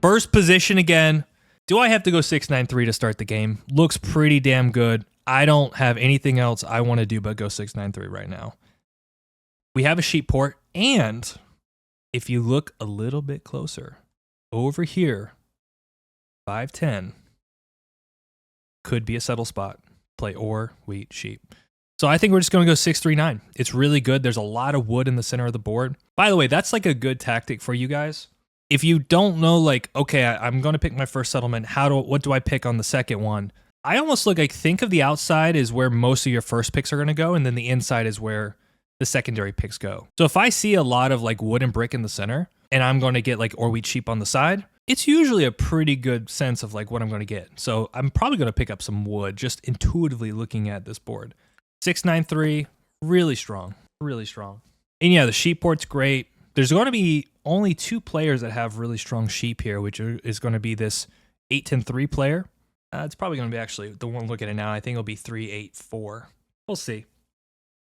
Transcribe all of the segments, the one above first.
First position again. Do I have to go 6-9-3 to start the game? Looks pretty damn good. I don't have anything else I want to do but go 6-9-3 right now. We have a sheep port, and if you look a little bit closer, over here, 5-10 could be a settle spot. Play ore, wheat, sheep. So I think we're just going to go 6-3-9. It's really good. There's a lot of wood in the center of the board. By the way, that's like a good tactic for you guys. If you don't know, like, okay, I'm going to pick my first settlement. What do I pick on the second one? I almost think of the outside as where most of your first picks are going to go, and then the inside is where the secondary picks go. So if I see a lot of like wood and brick in the center, and I'm going to get like ore, wheat, sheep on the side, it's usually a pretty good sense of like what I'm going to get. So I'm probably going to pick up some wood just intuitively looking at this board. 6-9-3, really strong, really strong. And yeah, the sheep port's great. There's going to be only 2 players that have really strong sheep here, which is going to be this 8-10-3 player. It's probably going to be actually the one looking at it now. I think it'll be 3-8-4. We'll see.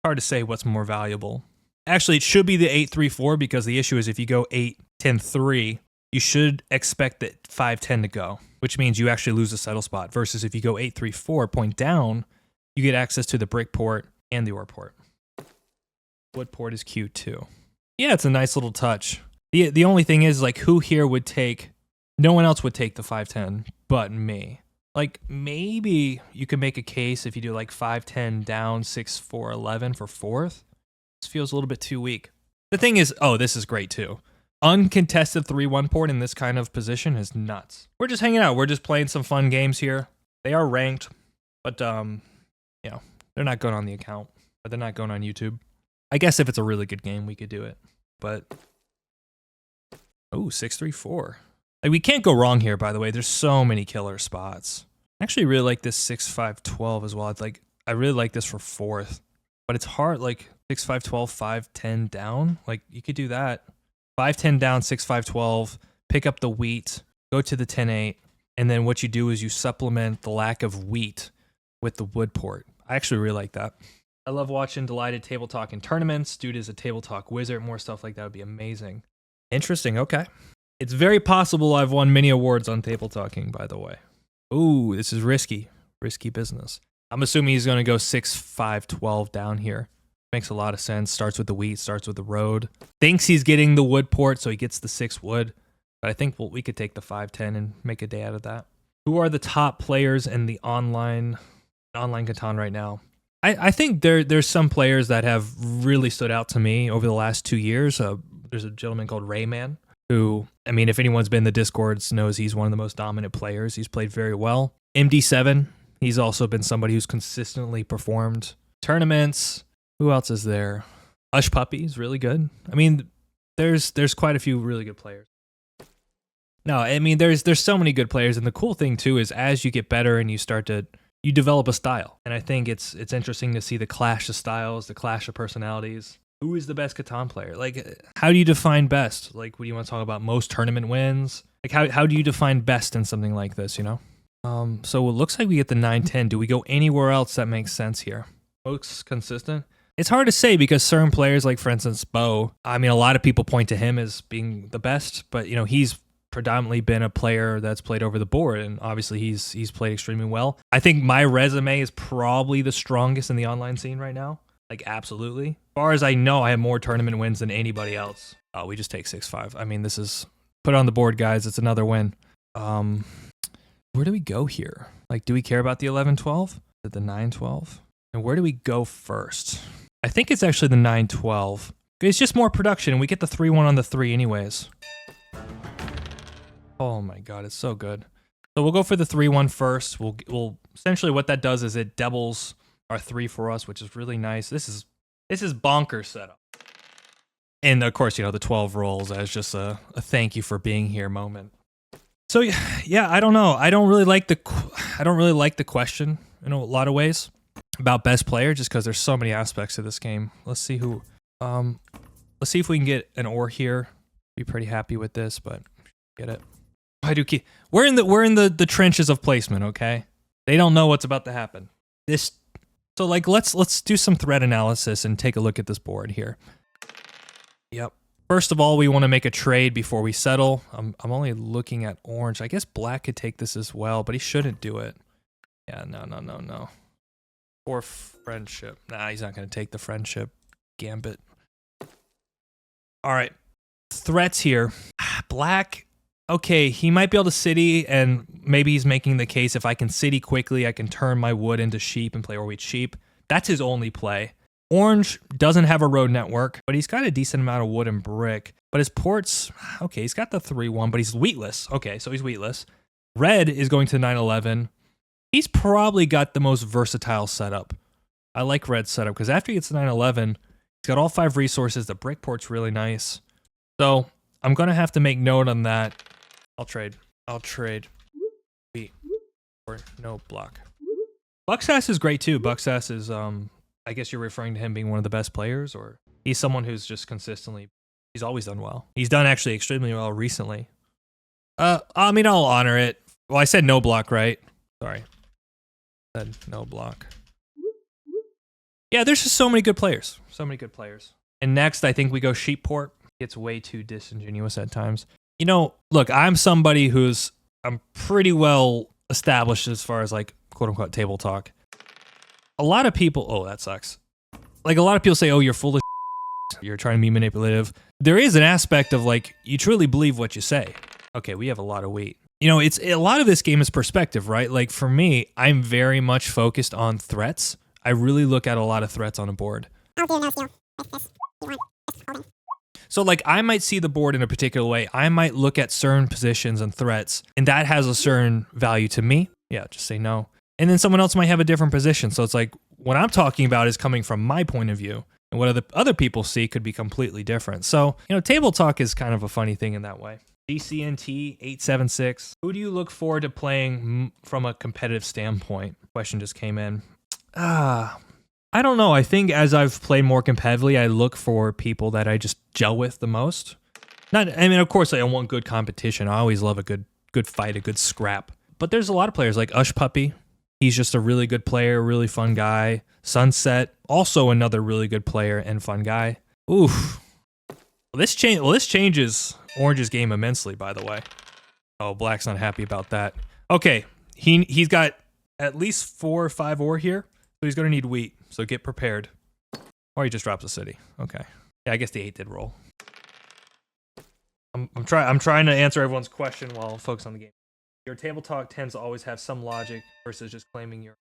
Hard to say what's more valuable. Actually, it should be the 8-3-4 because the issue is if you go 8-10-3, you should expect that 5-10 to go, which means you actually lose a settle spot. Versus if you go 8-3-4, point down, you get access to the brick port and the ore port. Wood port is Q2. Yeah, it's a nice little touch. The only thing is, like, who here would take... No one else would take the 5-10 but me. Like, maybe you could make a case if you do, like, 5-10 down, 6-4-11 for 4th. This feels a little bit too weak. The thing is... Oh, this is great, too. Uncontested 3-1 port in this kind of position is nuts. We're just hanging out. We're just playing some fun games here. They are ranked, but, you know, they're not going on the account. But they're not going on YouTube. I guess if it's a really good game, we could do it. But... Oh, 6-3-4. Like, we can't go wrong here, by the way. There's so many killer spots. I actually really like this 6-5-12 as well. I really like this for 4th. But it's hard, like, 6-5-12, 5-10 down. Like, you could do that. 5-10 down, 6-5-12, pick up the wheat, go to the 10-8, and then what you do is you supplement the lack of wheat with the wood port. I actually really like that. I love watching Delighted Table Talk in tournaments. Dude is a Table Talk wizard. More stuff like that would be amazing. Interesting, okay. It's very possible I've won many awards on Table Talking, by the way. Ooh, this is risky. Risky business. I'm assuming he's going to go 6-5-12 down here. Makes a lot of sense. Starts with the wheat, starts with the road. Thinks he's getting the wood port, so he gets the 6 wood. But I think we could take the 5-10 and make a day out of that. Who are the top players in the online Catan right now? I think there's some players that have really stood out to me over the last 2 years. There's a gentleman called Rayman, who, I mean, if anyone's been in the Discords, knows he's one of the most dominant players. He's played very well. MD7, he's also been somebody who's consistently performed tournaments. Who else is there? Hush Puppy is really good. I mean, there's quite a few really good players. No, I mean, there's so many good players, and the cool thing too is as you get better and you develop a style. And I think it's interesting to see the clash of styles, the clash of personalities. Who is the best Catan player? Like, how do you define best? Like, what do you want to talk about? Most tournament wins? Like, how do you define best in something like this, you know? So it looks like we get the 9-10. Do we go anywhere else that makes sense here? Most consistent? It's hard to say because certain players, like for instance, Bo, I mean, a lot of people point to him as being the best, but you know, he's predominantly been a player that's played over the board, and obviously he's played extremely well. I think my resume is probably the strongest in the online scene right now. Like, absolutely. As far as I know, I have more tournament wins than anybody else. Oh, we just take 6-5. I mean, this is... Put it on the board, guys. It's another win. Where do we go here? Like, do we care about the 11-12? Is it the 9-12? And where do we go first? I think it's actually the 9-12. It's just more production, and we get the 3-1 on the 3 anyways. Oh my god, it's so good. So we'll go for the 3-1 first. We'll essentially what that does is it doubles our 3 for us, which is really nice. This is bonkers setup. And of course, you know, the 12 rolls as just a thank you for being here moment. So yeah, I don't know. I don't really like the question in a lot of ways about best player, just because there's so many aspects of this game. Let's see who. Let's see if we can get an ore here. Be pretty happy with this, but get it. We're in the trenches of placement, okay? They don't know what's about to happen. So like let's do some threat analysis and take a look at this board here. Yep. First of all, we want to make a trade before we settle. I'm only looking at orange. I guess black could take this as well, but he shouldn't do it. Yeah, no. For friendship. Nah, he's not going to take the friendship gambit. All right. Threats here. Black. Okay, he might be able to city, and maybe he's making the case if I can city quickly, I can turn my wood into sheep and play Orweed sheep. That's his only play. Orange doesn't have a road network, but he's got a decent amount of wood and brick. But his ports, okay, he's got the 3-1, but he's wheatless. Okay, so he's wheatless. Red is going to 9-11. He's probably got the most versatile setup. I like Red's setup because after he gets to 9-11, he's got all 5 resources. The brick port's really nice. So I'm going to have to make note on that. I'll trade wheat or no block. Bucksass is great too. Bucksass is, I guess you're referring to him being one of the best players, or he's someone who's just consistently, he's always done well. He's done actually extremely well recently. I mean, I'll honor it. Well, I said no block, right? Sorry. I said no block. Yeah, there's just so many good players. So many good players. And next, I think we go sheep port. It's way too disingenuous at times. You know, look, I'm somebody I'm pretty well established as far as like quote unquote table talk. A lot of people, oh, that sucks. Like a lot of people say, oh, you're full of shit. You're trying to be manipulative. There is an aspect of like, you truly believe what you say. Okay, we have a lot of wheat. You know, it's a lot of this game is perspective, right? Like for me, I'm very much focused on threats. I really look at a lot of threats on a board. So like I might see the board in a particular way. I might look at certain positions and threats, and that has a certain value to me. Yeah, just say no. And then someone else might have a different position. So it's like what I'm talking about is coming from my point of view, and what other people see could be completely different. So, you know, table talk is kind of a funny thing in that way. DCNT 876. Who do you look forward to playing from a competitive standpoint? Question just came in. I don't know. I think as I've played more competitively, I look for people that I just gel with the most. I mean, of course, I want good competition. I always love a good fight, a good scrap. But there's a lot of players like Ush Puppy. He's just a really good player, really fun guy. Sunset, also another really good player and fun guy. Oof. Well, this changes Orange's game immensely, by the way. Oh, Black's not happy about that. Okay, he's got at least 4 or 5 ore here, so he's gonna need wheat. So get prepared. Or he just drops a city. Okay. Yeah, I guess the 8 did roll. I'm trying to answer everyone's question while focused on the game. Your table talk tends to always have some logic versus just claiming your...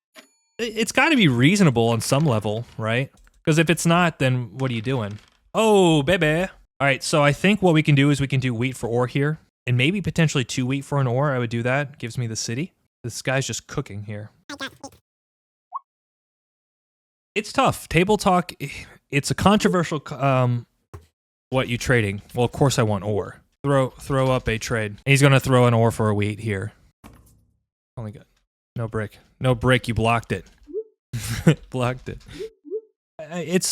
It's got to be reasonable on some level, right? Because if it's not, then what are you doing? Oh, baby. All right, so I think what we can do is we can do wheat for ore here, and maybe potentially 2 wheat for an ore. I would do that. Gives me the city. This guy's just cooking here. It's tough. Table talk, it's a controversial... what you trading? Well, of course I want ore. Throw up a trade. And he's going to throw an ore for a wheat here. Only good. No brick. No brick, you blocked it. Blocked it.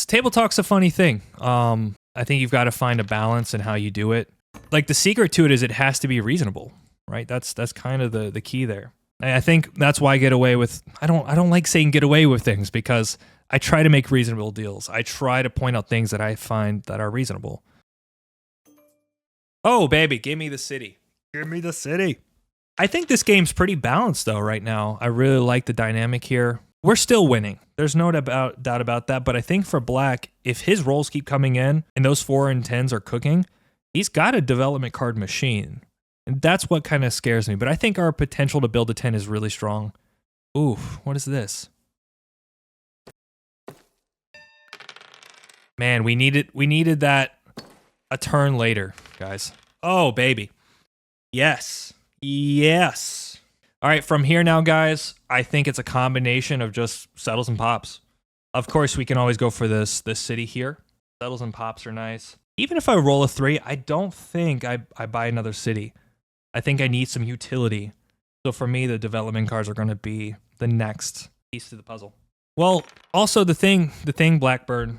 Table talk's a funny thing. I think you've got to find a balance in how you do it. Like the secret to it is it has to be reasonable, right? That's kind of the key there. And I think that's why I get away with... I don't like saying get away with things because I try to make reasonable deals. I try to point out things that I find that are reasonable. Oh, baby, give me the city. Give me the city. I think this game's pretty balanced, though, right now. I really like the dynamic here. We're still winning. There's no doubt about that. But I think for Black, if his rolls keep coming in and those 4 and 10s are cooking, he's got a development card machine. And that's what kind of scares me. But I think our potential to build a 10 is really strong. Ooh, what is this? Man, we needed that a turn later, guys. Oh, baby. Yes. Yes. All right, from here now, guys, I think it's a combination of just settles and pops. Of course, we can always go for this city here. Settles and pops are nice. Even if I roll a 3, I don't think I buy another city. I think I need some utility. So for me, the development cards are going to be the next piece to the puzzle. Well, also the thing, Blackbird,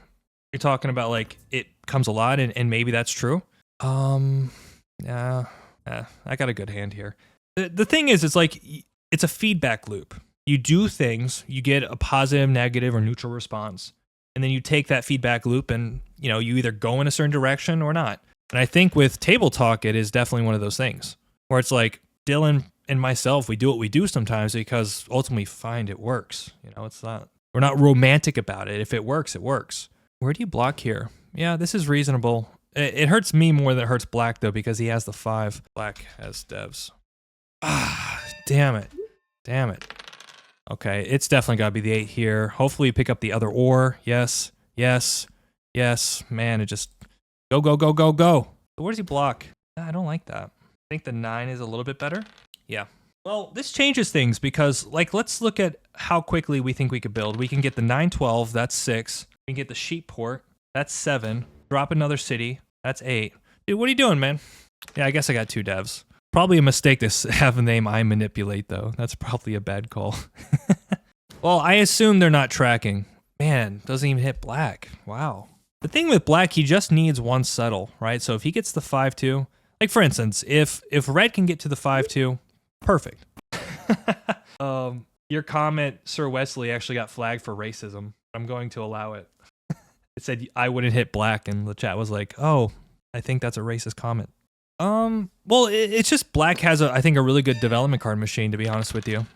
you're talking about like it comes a lot, and maybe that's true. Yeah, I got a good hand here. The thing is, it's like it's a feedback loop. You do things, you get a positive, negative, or neutral response, and then you take that feedback loop and you either go in a certain direction or not. And I think with Table Talk, it is definitely one of those things where it's like Dylan and myself, we do what we do sometimes because ultimately find it works. You know, we're not romantic about it. If it works, it works. Where do you block here? Yeah, this is reasonable. It hurts me more than it hurts Black though, because he has the 5. Black has devs. Ah, damn it. Damn it. Okay, it's definitely gotta be the 8 here. Hopefully you pick up the other ore. Yes, yes, yes. Man, it just, go, go, go, go, go. Where does he block? I don't like that. I think the 9 is a little bit better. Yeah. Well, this changes things because, like, let's look at how quickly we think we could build. We can get the 912, that's 6. We can get the sheep port, that's 7. Drop another city, that's 8. Dude, what are you doing, man? Yeah, I guess I got 2 devs. Probably a mistake to have a name I manipulate, though. That's probably a bad call. Well, I assume they're not tracking. Man, doesn't even hit Black. Wow. The thing with Black, he just needs 1 settle, right? So if he gets the 5-2, like for instance, if Red can get to the 5-2, perfect. Your comment, Sir Wesley, actually got flagged for racism. I'm going to allow it. It said I wouldn't hit Black, and the chat was like, "Oh, I think that's a racist comment." Well, it's just Black has I think a really good development card machine, to be honest with you.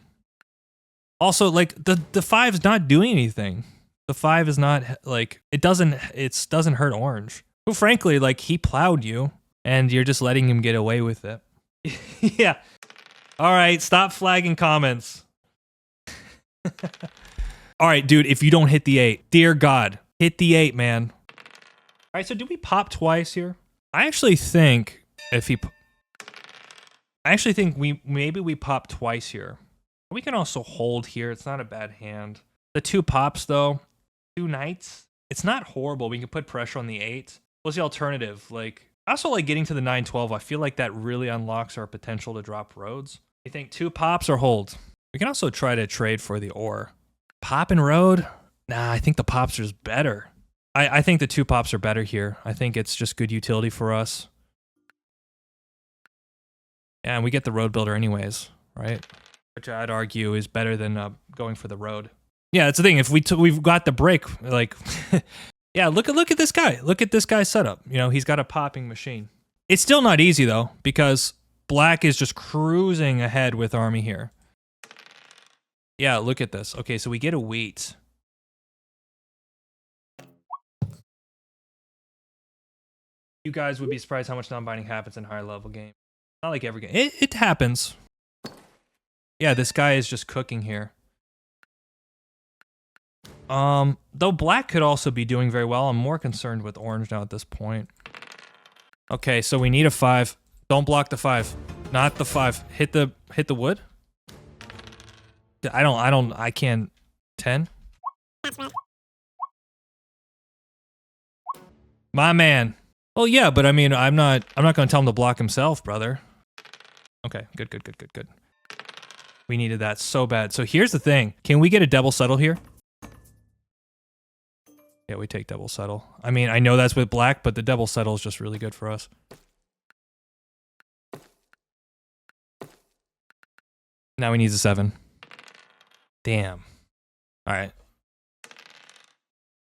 Also, like the 5's not doing anything. The 5 is not like it doesn't hurt Orange. Who frankly, like he plowed you, and you're just letting him get away with it. Yeah. All right, stop flagging comments. All right, dude, if you don't hit the 8, dear God, hit the 8, man. All right, so do we pop twice here? I actually think maybe we pop twice here. We can also hold here. It's not a bad hand. The 2 pops though, 2 knights. It's not horrible. We can put pressure on the 8. What's the alternative? Like, I also like getting to the 9-12. I feel like that really unlocks our potential to drop roads. You think 2 pops or hold? We can also try to trade for the ore. Pop and road? Nah, I think the pops are just better. I think the 2 pops are better here. I think it's just good utility for us. Yeah, and we get the road builder anyways, right? Which I'd argue is better than going for the road. Yeah, that's the thing. If we've got the brick, like, yeah, look at this guy. Look at this guy's setup. You know, he's got a popping machine. It's still not easy though, because Black is just cruising ahead with army here. Yeah, look at this. Okay, so we get a wheat. You guys would be surprised how much non-binding happens in higher level games. Not like every game. It happens. Yeah, this guy is just cooking here. Though Black could also be doing very well. I'm more concerned with Orange now at this point. Okay, so we need a 5. Don't block the 5. Not the 5. Hit the wood. I can't. 10. My man. Well, yeah, but I mean, I'm not going to tell him to block himself, brother. Okay, good. We needed that so bad. So here's the thing. Can we get a double settle here? Yeah, we take double settle. I mean, I know that's with Black, but the double settle is just really good for us. Now he needs a 7. Damn. All right.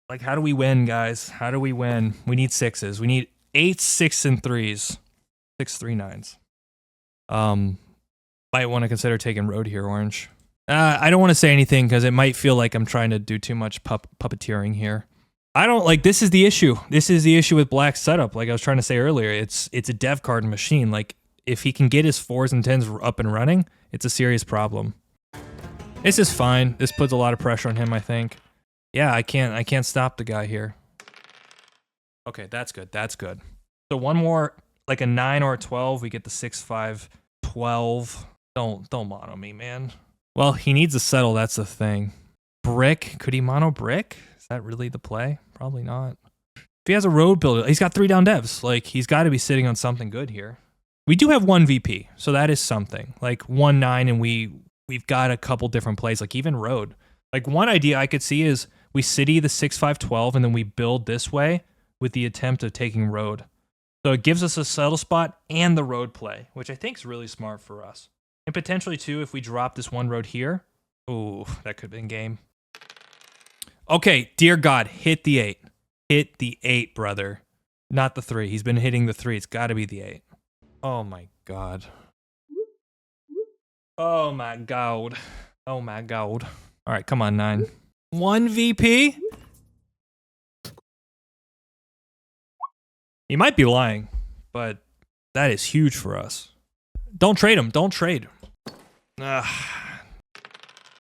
Like, how do we win, guys? How do we win? We need 6s. We need 8s, 6s, and 3s. 6, 3, 9s. Might want to consider taking road here, Orange. I don't want to say anything because it might feel like I'm trying to do too much puppeteering here. I don't like, this is the issue. This is the issue with Black's setup. Like I was trying to say earlier, it's a dev card machine. Like if he can get his 4s and 10s up and running, it's a serious problem. This is fine. This puts a lot of pressure on him, I think. Yeah, I can't stop the guy here. Okay, that's good. That's good. So one more, like a 9 or a 12, we get the 6, 5, 12. Don't mono me, man. Well, he needs a settle, that's the thing. Brick, could he mono brick? Is that really the play? Probably not. If he has a road builder, he's got 3 down devs. Like, he's got to be sitting on something good here. We do have 1 VP, so that is something. Like 1, 9, and we've got a couple different plays, like even road. Like one idea I could see is we city the 6, 5, 12, and then we build this way with the attempt of taking road. So it gives us a settle spot and the road play, which I think is really smart for us. And potentially too, if we drop this 1 road here, ooh, that could have been game. Okay, dear God, hit the 8. Hit the 8, brother. Not the 3. He's been hitting the 3. It's got to be the 8. Oh my god. Oh my god. Oh my god. All right, come on, 9. 1 VP? He might be lying, but that is huge for us. Don't trade him. Don't trade. Ugh.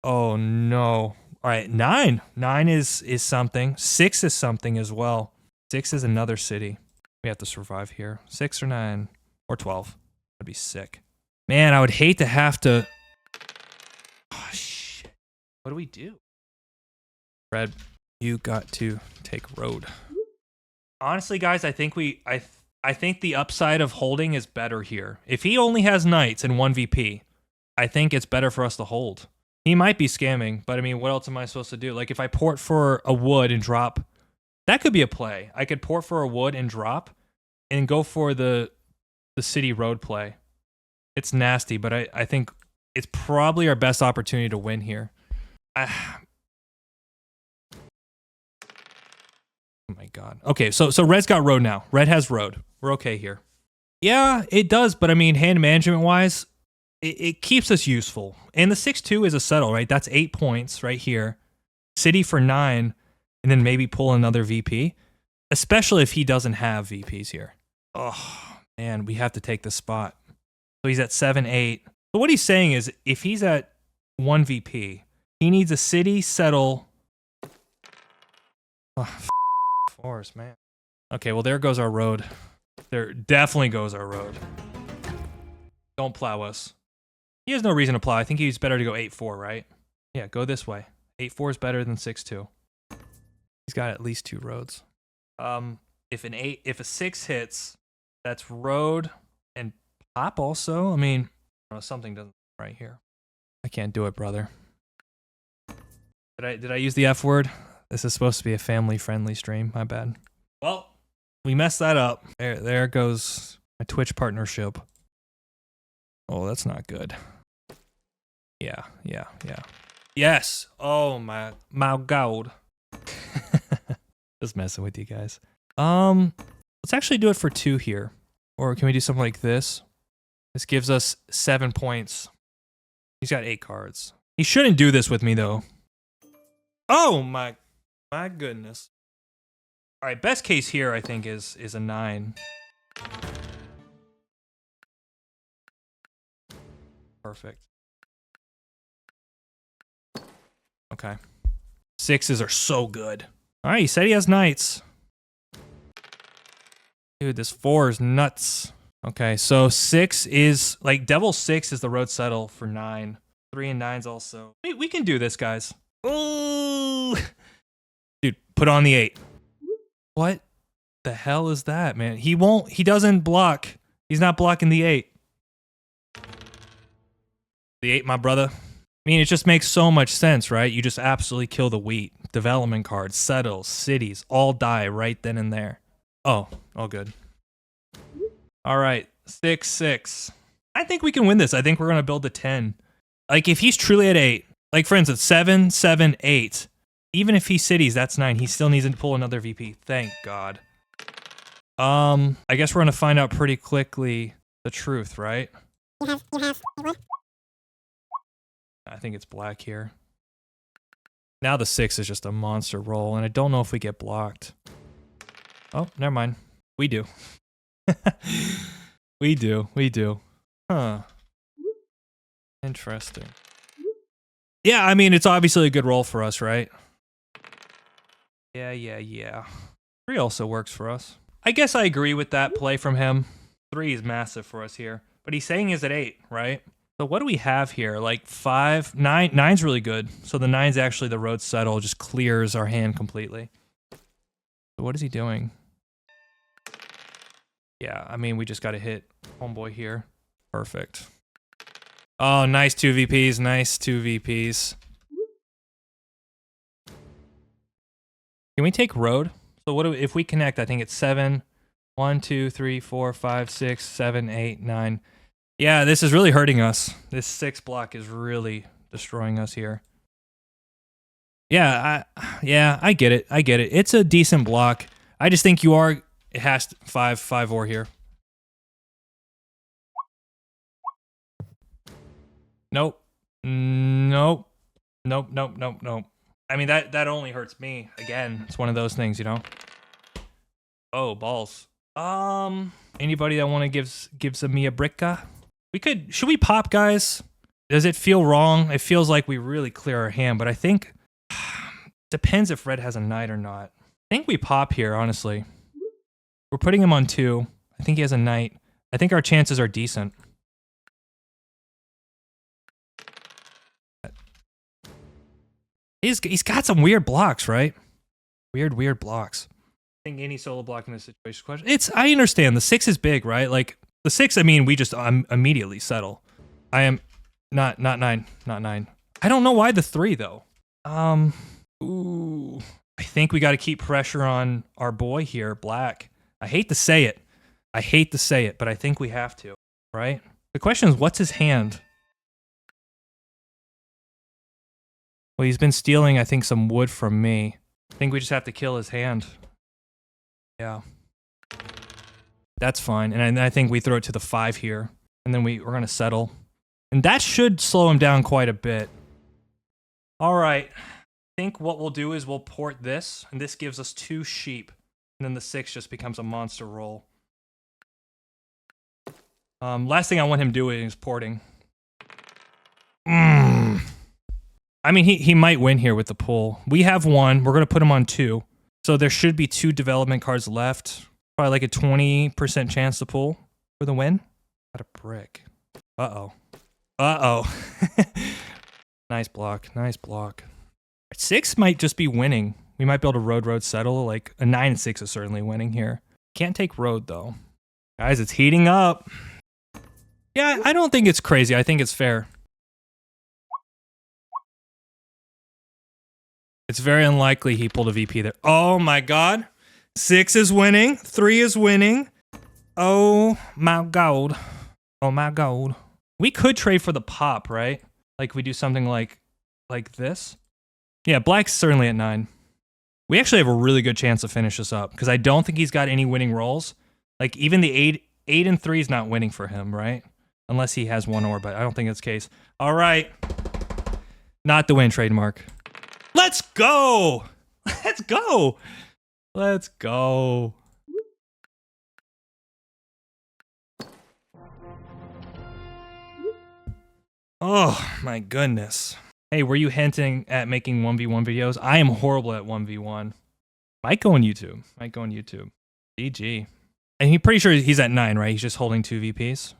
Oh no. All right, 9. 9 is something. 6 is something as well. 6 is another city. We have to survive here. 6 or 9 or 12. That'd be sick. Man, I would hate to have to. Oh shit. What do we do? Red, you got to take road. Honestly, guys, I think I think the upside of holding is better here. If he only has knights and 1 VP, I think it's better for us to hold. He might be scamming, but I mean, what else am I supposed to do? Like, if I port for a wood and drop, that could be a play. I could port for a wood and drop and go for the city road play. It's nasty, but I think it's probably our best opportunity to win here. Oh my god. Okay, so Red's got road now. Red has road. We're okay here. Yeah, it does, but I mean, hand management-wise, it keeps us useful. And the 6-2 is a settle, right? That's 8 points right here. City for 9, and then maybe pull another VP. Especially if he doesn't have VPs here. Oh, man, we have to take the spot. So he's at 7-8. But what he's saying is, if he's at 1 VP, he needs a city, settle. Oh, force, man. Okay, well, there goes our road. There definitely goes our road. Don't plow us. He has no reason to plow. I think he's better to go 8-4, right? Yeah, go this way. 8-4 is better than 6-2. He's got at least 2 roads. If a 6 hits, that's road and pop also. I mean, I don't know, something doesn't right here. I can't do it, brother. Did I use the F word? This is supposed to be a family-friendly stream. My bad. Well, we messed that up. There goes my Twitch partnership. Oh, that's not good. Yeah. Yes. Oh my god. Just messing with you guys. Let's actually do it for 2 here. Or can we do something like this? This gives us 7 points. He's got 8 cards. He shouldn't do this with me though. Oh my goodness. All right, best case here I think is a 9. Perfect. Okay. 6s are so good. All right, he said he has knights. Dude, this 4 is nuts. Okay, so 6 is, like, Devil 6 is the road settle for 9. 3 and 9's also. We can do this, guys. Ooh. Dude, put on the 8. What the hell is that, man? He doesn't block. He's not blocking the 8. The 8, my brother. I mean, it just makes so much sense, right? You just absolutely kill the wheat. Development cards, settles, cities, all die right then and there. Oh, all good. All right, 6-6. I think we can win this. I think we're going to build a 10. Like, if he's truly at 8, like, for instance, 7, 7, 8. Even if he cities, that's 9. He still needs to pull another VP. Thank God. I guess we're going to find out pretty quickly the truth, right? I think it's black here. Now the 6 is just a monster roll, and I don't know if we get blocked. Oh, never mind. We do. We do. Huh. Interesting. Yeah, I mean, it's obviously a good roll for us, right? Yeah. 3 also works for us. I guess I agree with that play from him. 3 is massive for us here. But he's saying he's at 8, right? So what do we have here? Like 5, 9. 9's really good. So the 9's actually the road settle. Just clears our hand completely. So what is he doing? Yeah, I mean, we just got to hit homeboy here. Perfect. Oh, nice 2 VPs. Nice 2 VPs. Can we take road? So what if we connect? I think it's 7. 1, 2, 3, 4, 5, 6, 7, 8, 9. Yeah, this is really hurting us. This 6 block is really destroying us here. Yeah, I get it. It's a decent block. I just think you are It has to, 5 or here. Nope. Nope. Nope, nope, nope, nope. I mean, that only hurts me. Again, it's one of those things, you know? Oh, balls. Anybody that want to gives me a bricka? Should we pop, guys? Does it feel wrong? It feels like we really clear our hand, but I think depends if red has a knight or not. I think we pop here, honestly. We're putting him on 2. I think he has a knight. I think our chances are decent. He's got some weird blocks, right? Weird blocks. I think any solo block in this situation question. I understand the 6 is big, right? Like the 6, I mean, we just immediately settle. I am not 9. I don't know why the 3 though. Ooh. I think we got to keep pressure on our boy here, black. I hate to say it, but I think we have to, right? The question is, what's his hand? Well, he's been stealing, I think, some wood from me. I think we just have to kill his hand. Yeah. That's fine. And I think we throw it to the 5 here. And then we're going to settle. And that should slow him down quite a bit. All right. I think what we'll do is we'll port this. And this gives us 2 sheep. And then the 6 just becomes a monster roll. Last thing I want him doing is porting. I mean, he might win here with the pull. We have 1. We're going to put him on 2. So there should be 2 development cards left. Probably like a 20% chance to pull for the win. Got a brick. Uh-oh. Nice block. 6 might just be winning. We might be able to road settle. Like a 9 and 6 is certainly winning here. Can't take road though. Guys, it's heating up. Yeah, I don't think it's crazy. I think it's fair. It's very unlikely he pulled a VP there. Oh my god. 6 is winning. 3 is winning. Oh my god. We could trade for the pop, right? Like we do something like this. Yeah, black's certainly at 9. We actually have a really good chance to finish this up because I don't think he's got any winning rolls. Like even the 8 and 3 is not winning for him, right? Unless he has 1 or, but I don't think that's the case. All right. Not the win trademark. Let's go! Let's go. Oh, my goodness. Hey, were you hinting at making 1v1 videos? I am horrible at 1v1. Might go on YouTube. GG. And he's pretty sure he's at 9, right? He's just holding 2 VPs?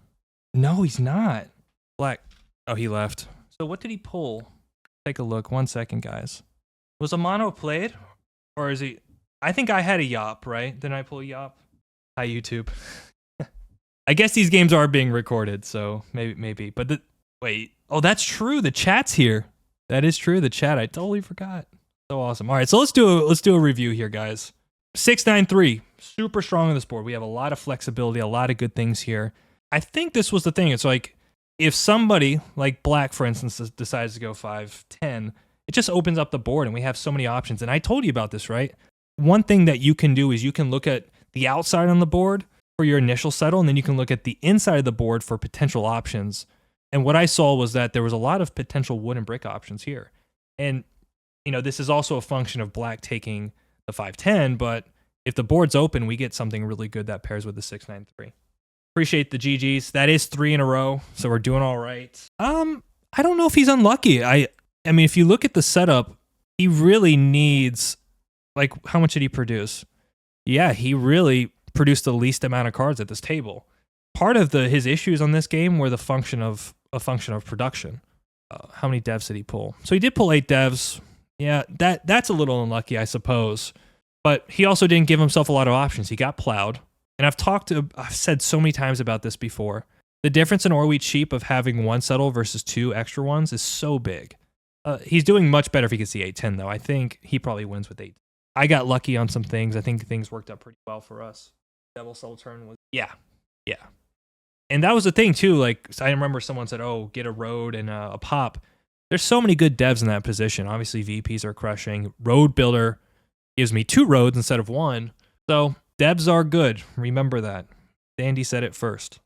No, he's not. Black. Oh, he left. So what did he pull? Take a look. 1 second, guys. Was a mono played? Or is he... I think I had a Yop, right? Didn't I pull a Yop? Hi, YouTube. I guess these games are being recorded, so maybe. But wait. Oh, that's true. The chat's here. That is true. The chat. I totally forgot. So awesome. All right, so let's do a review here, guys. 6-9-3. Super strong on this board. We have a lot of flexibility, a lot of good things here. I think this was the thing. It's like if somebody like black, for instance, decides to go 5-10, it just opens up the board and we have so many options. And I told you about this, right? One thing that you can do is you can look at the outside on the board for your initial settle, and then you can look at the inside of the board for potential options. And what I saw was that there was a lot of potential wood and brick options here. And, you know, this is also a function of black taking the 5-10, but if the board's open, we get something really good that pairs with the 6-9-3. Appreciate the GGs. That is 3 in a row, so we're doing all right. I don't know if he's unlucky. I mean, if you look at the setup, he really needs, like, how much did he produce? Yeah, he really produced the least amount of cards at this table. Part of his issues on this game were a function of production. How many devs did he pull? So he did pull 8 devs. Yeah, that's a little unlucky, I suppose. But he also didn't give himself a lot of options. He got plowed. And I've said so many times about this before. The difference in Orweat Sheep of having 1 settle versus 2 extra ones is so big. He's doing much better if he gets the 8-10, though. I think he probably wins with 8. I got lucky on some things. I think things worked out pretty well for us. Double settle turn was... Yeah. And that was the thing, too. Like, I remember someone said, oh, get a road and a pop. There's so many good devs in that position. Obviously, VPs are crushing. Road Builder gives me 2 roads instead of 1. So Devs are good. Remember that. Dandy said it first.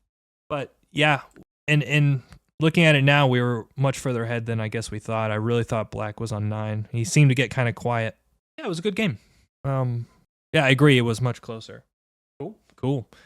But yeah, and looking at it now, we were much further ahead than I guess we thought. I really thought Black was on 9. He seemed to get kind of quiet. Yeah, it was a good game. Yeah, I agree. It was much closer. Cool.